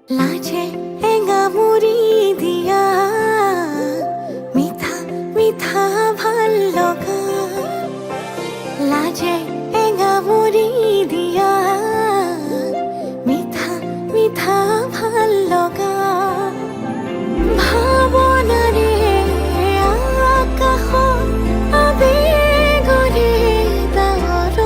লাজে এঙা মুড়ি দিয়া মিঠা মিঠা ভাল লগা লাজে এঙা মুড়ি দিয়া মিঠা মিঠা ভাল লগা ভাৱনাৰে আকাশত আবেগৰে ডাৱৰত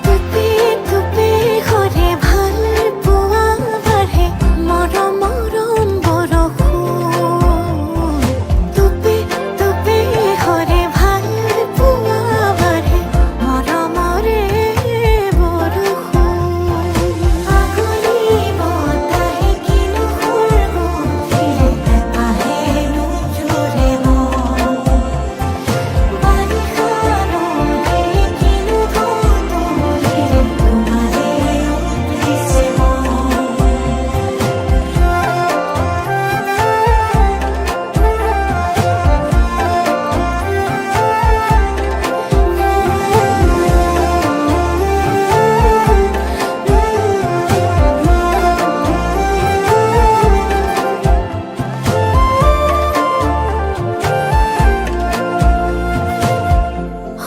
টুপি টুপি ঘৰে ভাল পোৱা বাঢ়ে মৰম মৰম বৰষুণ টুপি টুপি ঘৰে ভাল পোৱা বাঢ়ে মৰমৰে বৰষুণ আগুলি বতাহে কিনো সুৰগুন্থিলে আহে নোজোৰে মন বাৰিষা ৰঙে কিনো ধুঁৱলিৰে তোমাৰে উঠিছে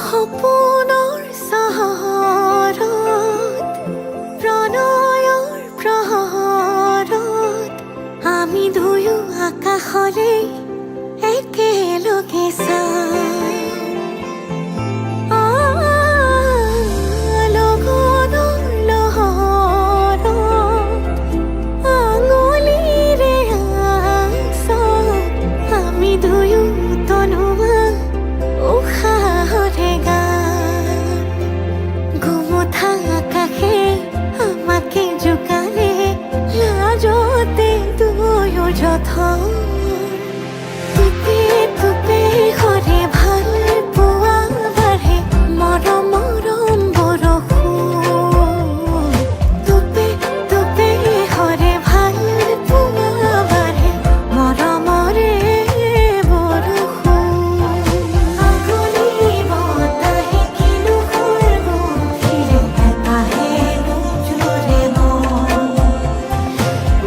সপোনৰ চহৰত প্ৰণয়ৰ প্ৰহৰত আমি দুয়ো আকাশলে একেলগে লগনৰ লহৰত আঙুলিৰে আঁচত আমি দুয়ো তনুৱা উশাহৰে গান গোমোঠা আকাশে আমাকে জোকাৰে লাজতে দুয়ো যথন টুপি টুপি ঘৰে ভাল পোৱা বাঢ়ে মৰম মৰম বৰষুণ টুপি টুপি ঘৰে ভাল পোৱা বাঢ়ে মৰমৰে বৰষুণ আগুলি বতাহে কিনো সুৰগুন্থিলে আহে নোজোৰে মন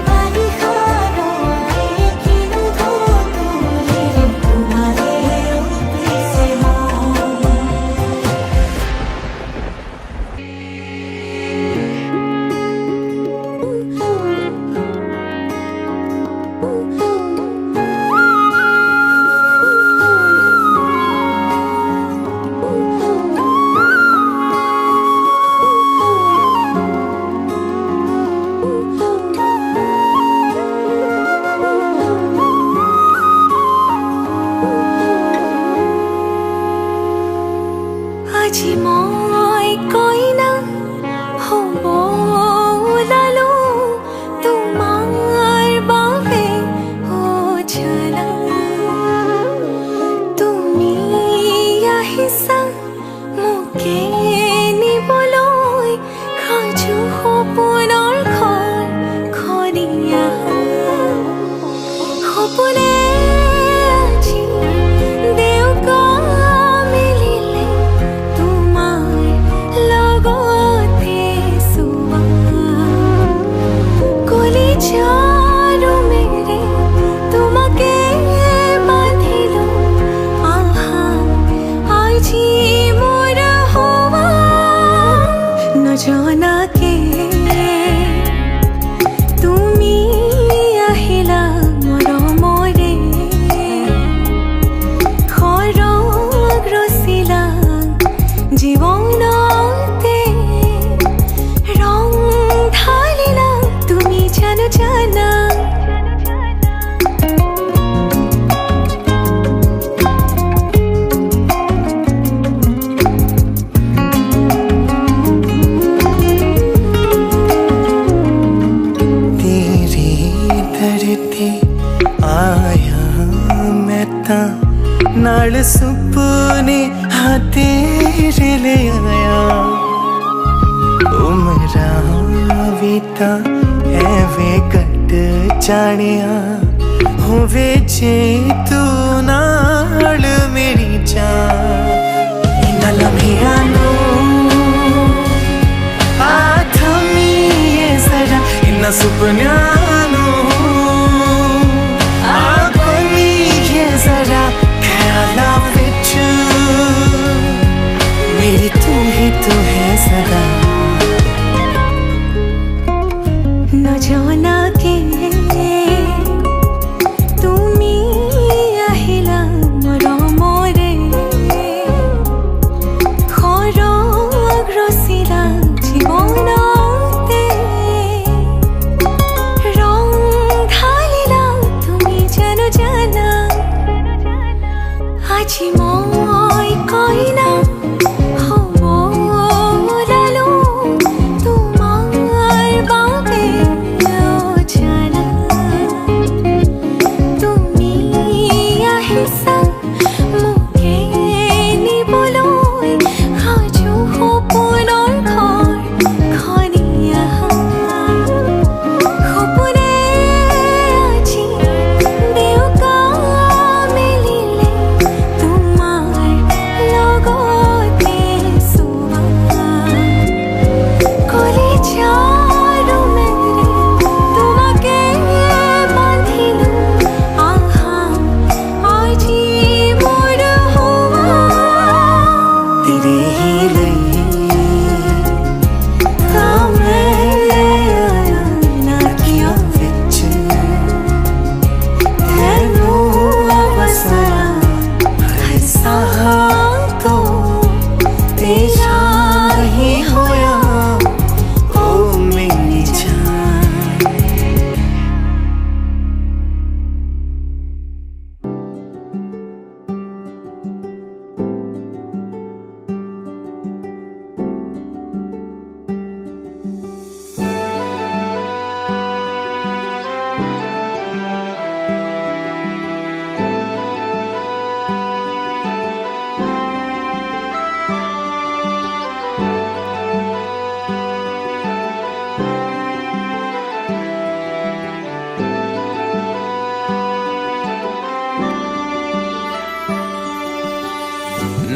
বাৰিষা ৰঙে কিনো ধুঁৱলিৰে তোমাৰে উঠিছে আজি মই কইনা হ'ব ওলালো তোমাৰ বাবে উজালা তুমি আহিছা মোকে নিবলৈ সাজু সপোনৰ ঘৰ খৰিয়া সপোনে আজি দেউকা মিলিলে তোমাৰ লগতে চোৱা কলিজাৰো মেৰে তোমাকে বান্ধিলো আহা আজি মোৰ হোৱা নজনাকে তুমি আহিলা মৰমৰে খৰগ ৰচিলা জীৱনতে ৰং ঢালিলা তুমি জানো জানা तेरी धरती आया मैं ता नाल सुपने हाँ तेरे ले आया उमरां भी तां एवें कट जानिया होवे जे तू नाल मेरी जान इन्हां लम्हियां नूं आ थमीए जरा इन्हां सुपनियां नूं आ कोईए जरा ख्यालां विच मेरी तू है सदा न जाना के তুমি আহিলা মৰমৰে খৰগ ৰচিলা জীৱনতে ৰং ঢালিলা তুমি জানো জানা আজি মই কইনা হ'ব ওলালো তোমাৰ বাবে অজানা তুমি আহিছা মোকে নিবলৈ সাজু সপোনৰ ঘৰখনি আহা সপোনে আজি দেউকা মেলিলে তোমাৰ লগতে চোৱা কলিজাৰ মেৰে তোমাকে বান্ধিলো আহা আজি মোৰ হোৱা तेरे ही लिए ਤਾਂ ਮੈਂ अखियां विच ਤੈਨੂੰ ਵਸਾਇਆ हर साह तो तेरा ही होया ओ मेरी जान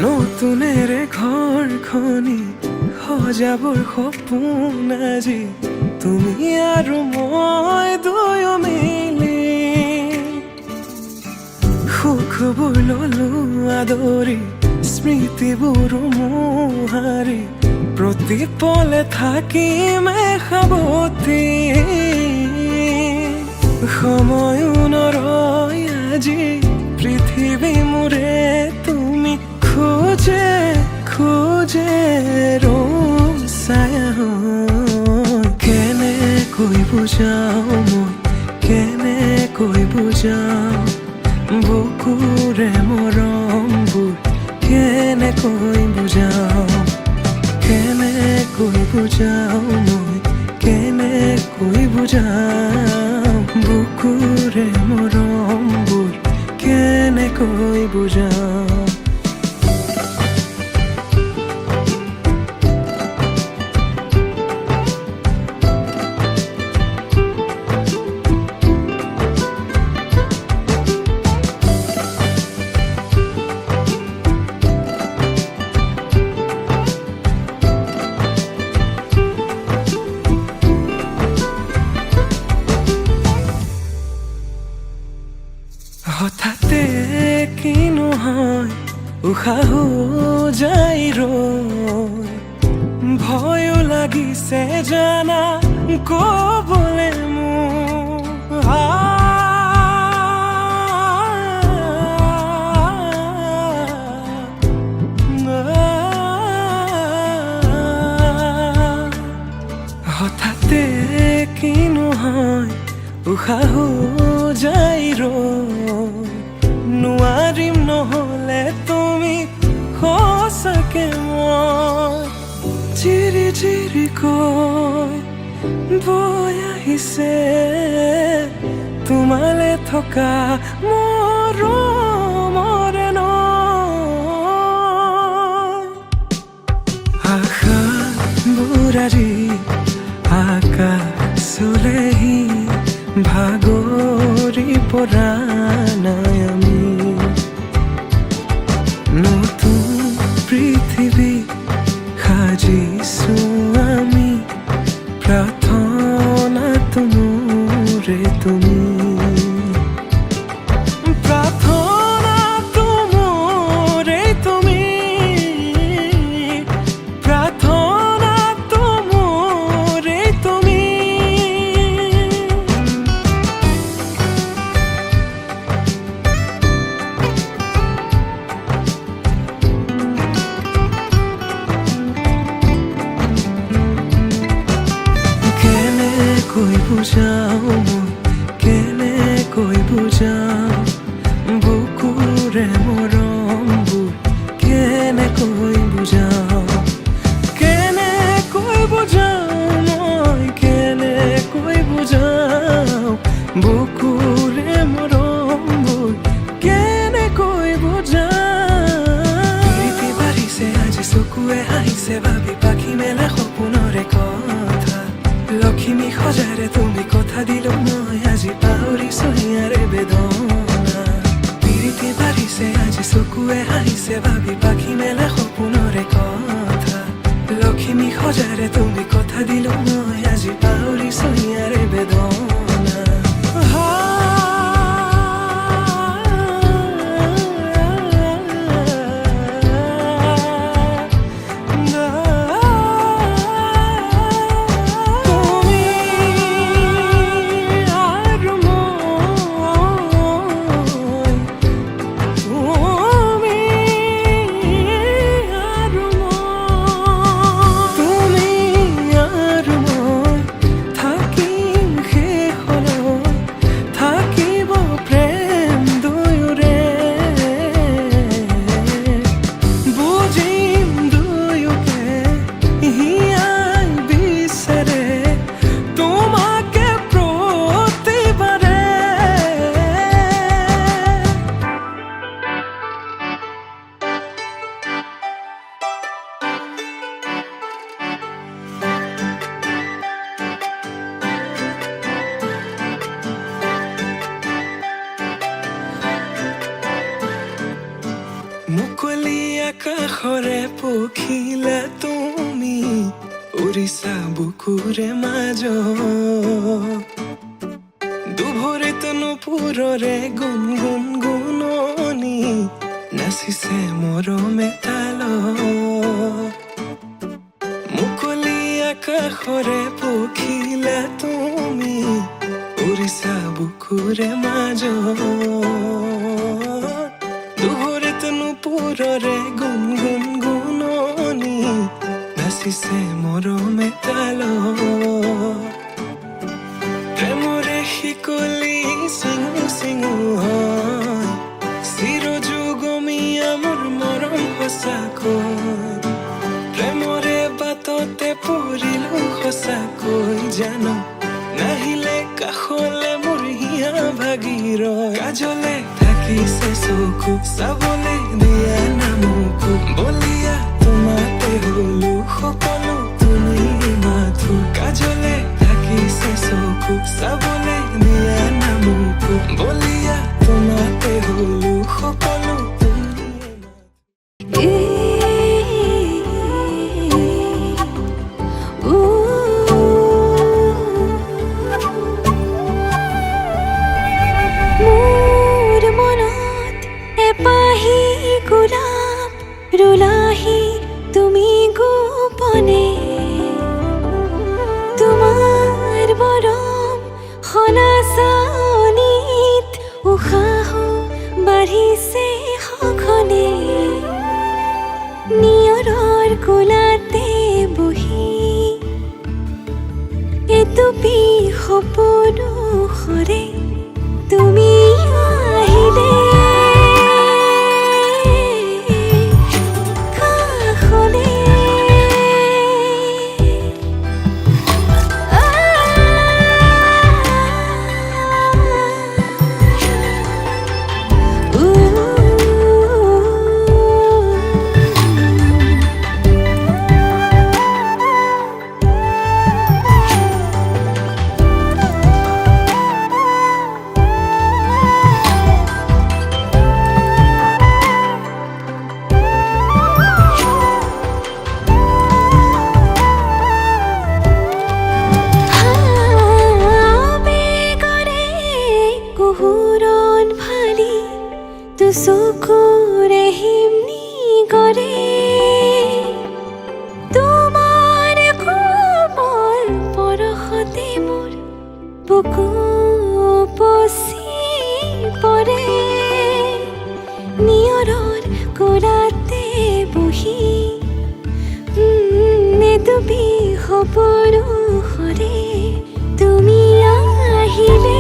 নতুনেৰে ঘৰখনি সজাবৰ সপোন আজি তুমি আৰু মই দুয়ো মিলি সুখবোৰ ললো আদৰি স্মৃতিবোৰ মোহাৰি প্ৰতি পলে থাকিমে সাৱতি সময়ো নৰয় আজি পৃথিৱী মোৰে তুমি খোজে খোজে ৰূপ ছায়া হৈ কেনেকৈ বুজাওঁ মই কেনেকৈ বুজাওঁ বুকুৰে মৰমবোৰ কেনেকৈ বুজাওঁ কেনেকৈ বুজাওঁ মই কেনেকৈ বুজাওঁ বুকুৰে মৰমবোৰ কেনেকৈ বুজাওঁ হঠাতে কিনো হয় উশাহো যাই ৰৈ ভয়ো লাগিছে জানা ক'বলে মোৰ হঠাতে কিনো হয় উশাহো যাই ৰৈ নোৱাৰিম নহ'লে তুমি সঁচাকে মই চিৰি চিৰিকৈ বৈ আহিছে তোমালে থকা মৰমৰে ন বুকুৰে মৰমবোৰ কেনেকৈ বুজাওঁ, কেনেকৈ বুজাওঁ মই, কেনেকৈ বুজাওঁ বুকুৰে মৰমবোৰ কেনেকৈ বুজাওঁ। প্ৰীতি বাঢ়িছে আজি চকুৱে হাঁহিছে ভাবি পাখি মেলা সপোনৰে কথা, লখিমী সজাৰে তুমি কথা দিলো মই আজি পাহৰিছো হিয়াৰে বেদনা। প্ৰীতি বাঢ়িছে আজি চকুৱে হাঁহিছে ভাবি পাখি মেলা সপোনৰে কথা, লখিমী সজাৰে তুমি কথা দিলো মই আজি পাহৰিছো হিয়াৰে বেদনা। মুকলি আকাশৰে পখিলা তুমি উৰিছা বুকুৰে মাজত, দুভৰিত নুপুৰৰে গুণ গুণ গুণনি নাচিছে মৰমে তালত। মুকলি আকাশৰে পখিলা তুমি উৰিছা বুকুৰে মাজত, দুভৰিত নুপুৰৰে গুণ গুণ গুণনি নাচিছে মৰমে তালত। প্ৰেমৰে শিকলি চিঙু চিঙু হয় চিৰযুগমীয়া মোৰ মৰম সঁচাকৈ, প্ৰেমৰে বাটতে পৰিলো সঁচাকৈ জান, নাহিলে কাষলে মোৰ হিয়া ভাগি ৰয়। কাজলে থাকিছে চকু চাবলে দিয়া নামকো, বলিয়া তোমাতে হলো সকলো তুমি মাথো। কাজলে থাকিছে চকু চাবলে দিয়া নামকো, বলিয়া তোমাতে হলো সকলো তুমি মাথো। মোৰ মনত এপাহি গোলাপ ৰুলাহি তুমি গোপনে, তোমাৰ মৰম সনাচানিত উশাহ বাঢ়িছে সঘনে, নিয়ৰৰ কোলাতে বহি এটুপি সপোন সৰে তুমি আহিলে কাষলে। চকুৰে হিমনি কৰে তোমাৰ কোমল পৰশতে মোৰ বুকু পচি পৰে, নিয়ৰৰ কোলাতে বহি এটুপি সপোন সৰে তুমি আহিলে।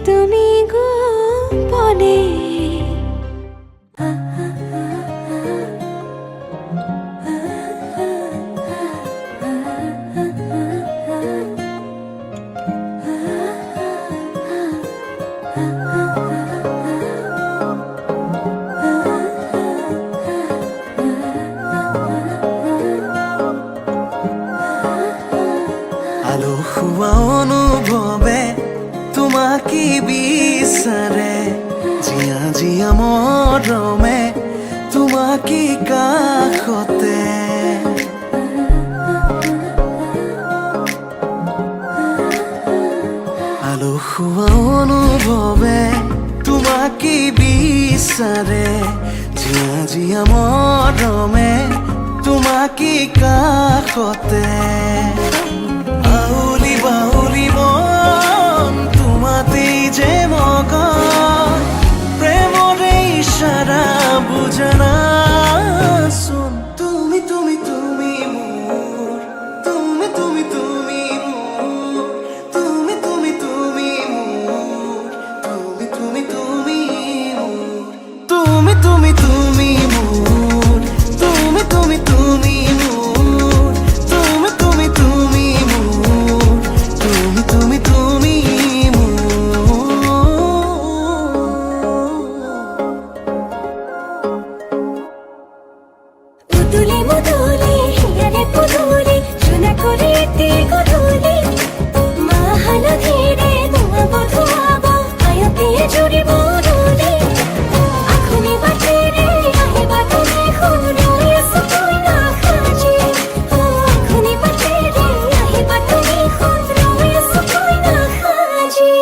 তুমি গোপনে আলো খোৱা অনুভৱে তোমাকে বিচাৰে জিয়া জিয়া মৰমে তোমাকে কাষতে আলো খোৱা অনুভৱে তোমাকে বিচাৰে জিয়া জিয়া মৰমে তোমাকে কাষতে আউলি বাউলি মন তোমাতেই যে মগন প্ৰেমৰে ইশাৰা বুজনা চোন তুমি তুমি তুমি মোৰ তুমি তুমি তুমি মোৰ তুমি তুমি তুমি মোৰ তুমি তুমি তুমি মোৰ তুমি তুমি তুমি মোৰ তুমি তুমি তুমি মোৰ তুমি তুমি তুমি মোৰ তুমি তুমি তুমি মুদুলি মুদুলি হিয়ারে পুদুলি সোনা করে গধূলি মাহানা ধীরে ধোঁয়া বধুয়াব আয়তে জুড়ি বদুলি আখনি বাটে রে আহে বাটনে খুন রয়েছ তুই না খাজি আখনি বাটে রে আহে বাটনে খুন রয়েছ তুই না খাজি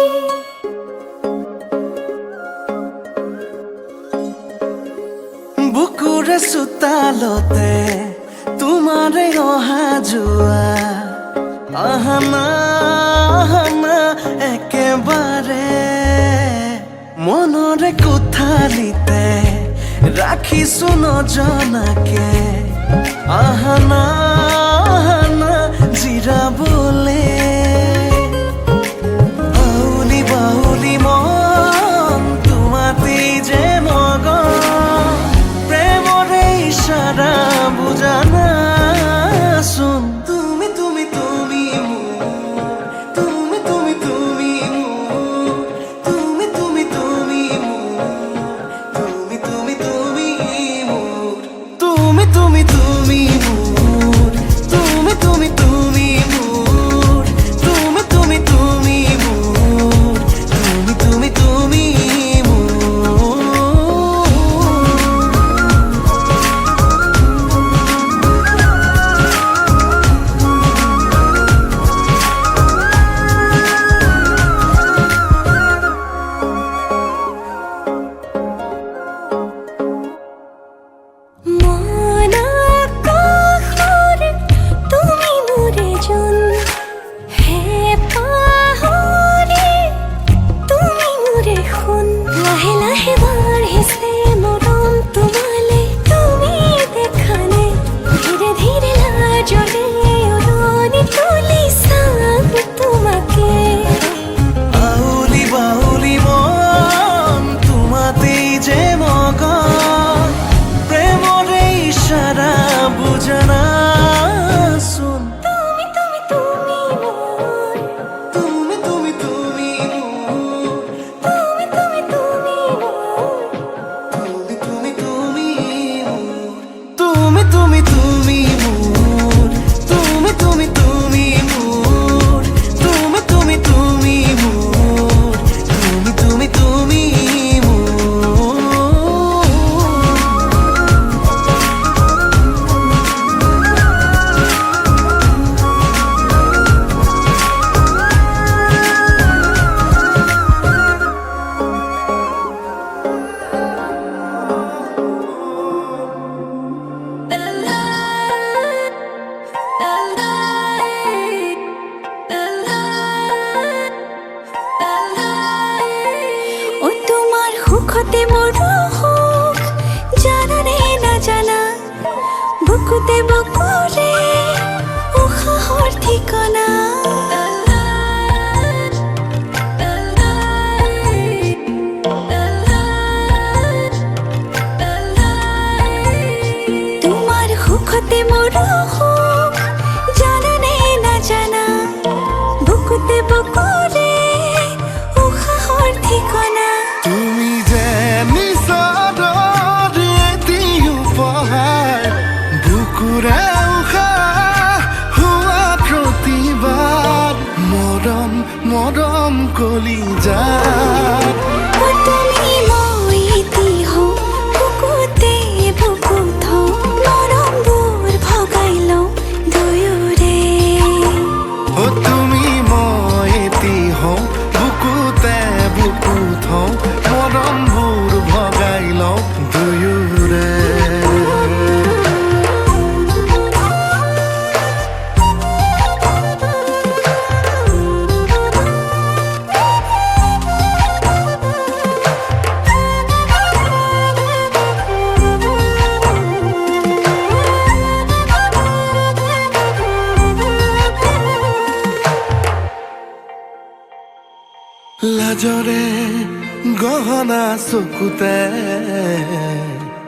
বুকুৰে চোতালতে তোমাৰে অহা যোৱা আহানা আহানা একেবাৰে মনৰে কোঠালিতে ৰাখিছো নজনাকে আহানা আহানা জিৰাবলে আউলি বাউলি মন তোমাতেই যে মগন প্ৰেমৰে ইশাৰা বুজানা চোন তুমি তুমি তুমি মোৰ তুমি তুমি তুমি মোৰ তুমি তুমি তুমি মোৰ তুমি তুমি তুমি মোৰ তুমি তুমি তুমি মোৰ তুমি তুমি তুমি মোৰ তুমি তুমি তুমি মোৰ তুমি তুমি তুমি মোৰ মন আকাশৰে তুমি মোৰে জোন হে পাহৰি তুমি মোৰে সোণ লাহে লাহে বাঢ়িছে মৰম তোমালে তুমি দেখানে ধীৰে ধীৰে লাজৰে উৰণি তুলি চাম তোমাকে আউলি বাউলি মন তোমাতেই যে মগন প্ৰেমৰে ইশাৰা বুজনা চোন তুমি তুমি তুমি মোৰ তুমি তুমি তুমি মোৰ তুমি তুমি তুমি মোৰ তুমি তুমি তুমি মোৰ তুমি তুমি তুমি মোৰ তুমি তুমি তুমি মোৰ তুমি তুমি তুমি মোৰ তুমি তুমি তুমি মোৰ ও তোমাৰ সুখতে মোৰ সুখ জানানে নাজানা বুকুতে বুকুৰে উশাহৰ ঠিকনা সৰু সুখ জানানে নাজানা বুকুতে বুকুৰে উশাহৰ ঠিকনা তুমি যে নিচৰ এটি উপহাৰ বুকুৰে উশাহ হোৱা প্ৰতিবাৰ মৰম মৰম কলিজাত ও তুমি মই এটি হওঁ বুকুতে বুকু থওঁ মৰমবোৰ ভগাই লওঁ দুয়োৰে ও তুমি মই এটি হওঁ বুকুতে বুকু থওঁ মৰমবোৰ ভগাই লওঁ দুয়োৰে লাজৰে গহনা চকুতে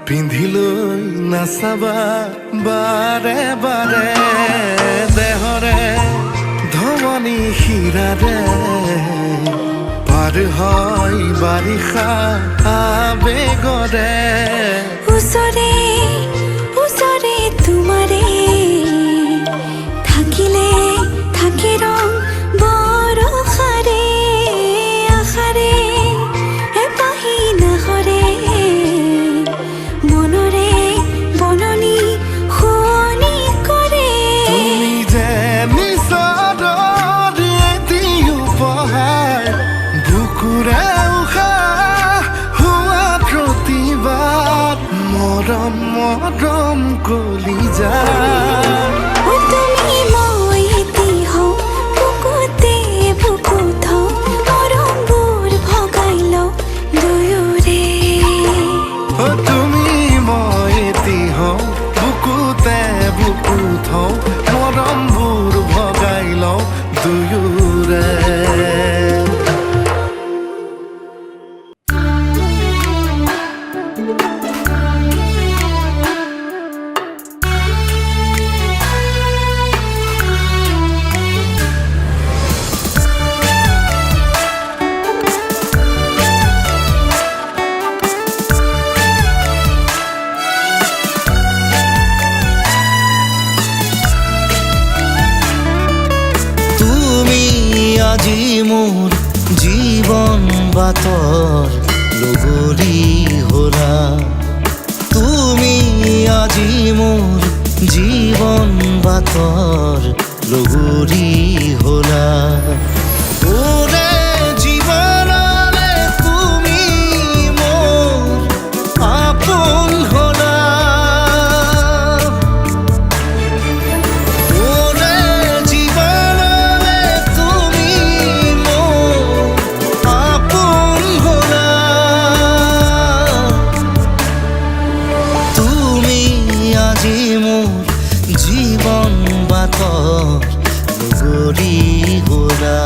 পিন্ধিলৈ নাচাবা বাৰে বাৰে দেহৰে ধমনী শিৰাৰে পাৰ হয় বাৰিষা আবেগৰে ওচৰে ওচৰে তোমাৰে থাকিলে থাকে ৰং বৰষাৰে আশাৰে এপাহি নাহৰে মনৰে বননি শুৱনি কৰে তুমি যে নিচৰ এটি উপহাৰ বুকুৰে উশাহ হোৱা প্ৰতিবাদ মৰম মৰম কলিজাত ও তুমি মই এটি হওঁ বুকুতে বুকু থওঁ মৰমবোৰ ভগাই লওঁ দুয়োৰে ও তুমি মই এটি হওঁ বুকুতে বুকু থওঁ মৰমবোৰ ভগাই লওঁ দুয়োৰে তুমি আজি মোৰ জীৱন বাটৰ লগৰী হলা তুমি আজি মোৰ জীৱন বাটৰ লগৰী হলা ওৰে জীৱনলে তুমি মোৰ আপোন হলা ওৰে জীবনলে তুমি মোৰ আপন হলা তুমি আজি মোৰ জীবন বাটৰ লগৰী হলা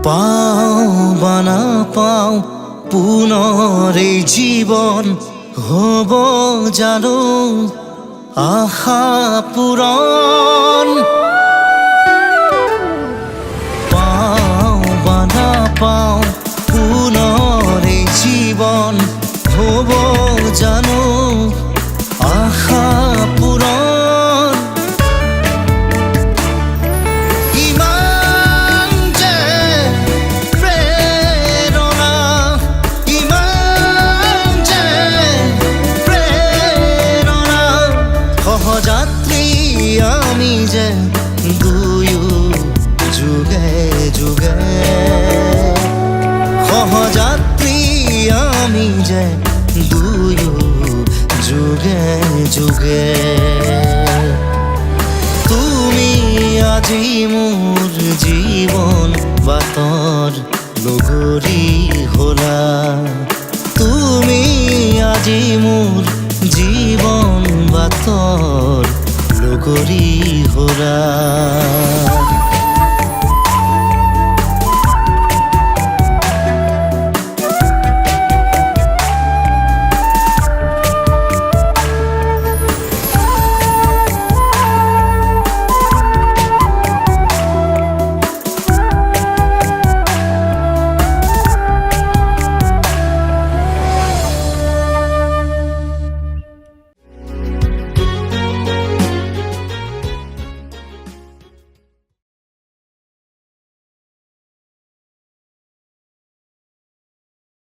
পাওঁ বা নাপাওঁ পুনৰ এই জীৱন হ'ব জানো আশা পূৰণ পাওঁ বা নাপাওঁ পুনৰ এই জীৱন হ'ব জানো আশা পূৰণ যে দুয়ো যুগে যুগে তুমি আজি মোৰ জীৱন বাটৰ লগৰী হলা তুমি আজি মোৰ জীৱন বাটৰ লগৰী হলা